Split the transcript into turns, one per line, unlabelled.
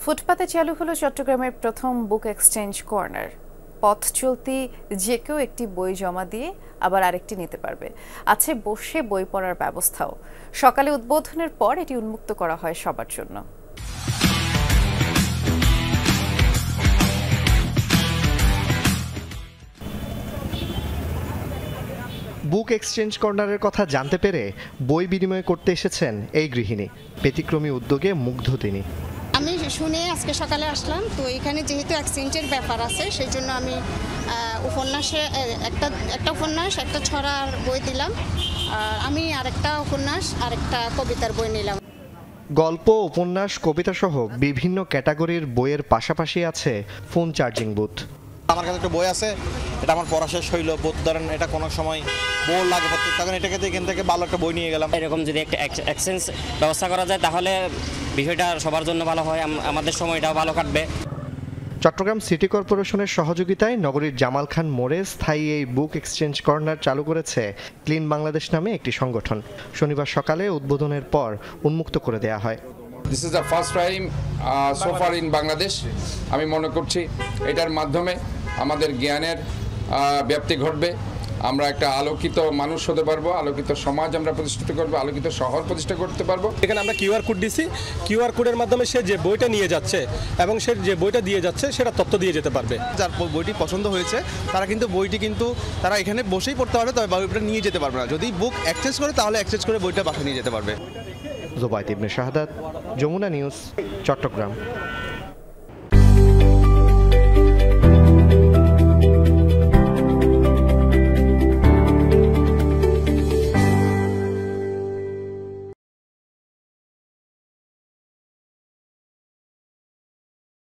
ফুটপাতে চালু হলো চট্টগ্রামের প্রথম বুক এক্সচেঞ্জ কর্নার। পথ চলতি যে কেউ একটি বই জমা দিয়ে আবার আরেকটি নিতে পারবে। আছে বসে বই পড়ার ব্যবস্থাও। সকালে উদ্বোধনের পর এটি উন্মুক্ত করা হয় সবার জন্য।
বুক এক্সচেঞ্জ কর্নারের কথা জানতে পেরে বই বিনিময় করতে এসেছেন এই গৃহিণী। ব্যতিক্রমী উদ্যোগে মুগ্ধ তিনি।
আমি শুনে আজকে সকালে আসলাম, তো এখানে যেহেতু এক্সচেঞ্জের ব্যাপার আছে সেই জন্য আমি উপন্যাসে একটা উপন্যাস, একটা ছড়ার বই দিলাম, আর আমি আরেকটা উপন্যাস আরেকটা কবিতার বই নিলাম।
গল্প, উপন্যাস, কবিতা সহ বিভিন্ন ক্যাটাগরির বইয়ের পাশাপাশি আছে ফোন চার্জিং বুথ।
আমার কাছে একটা বই আছে, এটা আমার পড়া শেষ হইলো, বোধ ধরেন এটা কোনো সময় বোর লাগে তখন এটাকে এখান থেকে ভালো একটা বই নিয়ে গেলাম।
এরকম যদি একটা এক্সচেঞ্জ ব্যবস্থা করা যায় তাহলে বিষয়টা সবার জন্য ভালো হয়, আমাদের সময়টাও ভালো কাটবে।
চট্টগ্রাম সিটি কর্পোরেশনের সহযোগিতায় নগরীর জামাল খান মোড়ে স্থায়ী এই বুক এক্সচেঞ্জ কর্নার চালু করেছে ক্লিন বাংলাদেশ নামে একটি সংগঠন। শনিবার সকালে উদ্বোধনের পর উন্মুক্ত করে দেয়া হয়।
This is the first time so far in Bangladesh. আমি মনে করছি এটার মাধ্যমে আমাদের জ্ঞানের ব্যাপ্তি ঘটবে, আমরা একটা আলোকিত মানুষ হতে পারবো, আলোকিত সমাজ আমরা প্রতিষ্ঠিত করবো, আলোকিত শহর প্রতিষ্ঠা করতে পারবো।
এখানে আমরা কিউআর কোড দিছি, কিউআর কোডের মাধ্যমে সে যে বইটা নিয়ে যাচ্ছে এবং সে যে বইটা দিয়ে যাচ্ছে সেটা তথ্য দিয়ে যেতে পারবে।
যার বইটি পছন্দ হয়েছে তারা কিন্তু বইটি তারা এখানে বসেই পড়তে পারবে, তবে বইটা নিয়ে যেতে পারবে না। যদি বুক এক্সচেঞ্জ করে তাহলে এক্সচেঞ্জ করে বইটা বাসায় নিয়ে যেতে পারবে।
জোবায়েদ ইবনে শাহাদাত, যমুনা নিউজ, চট্টগ্রাম।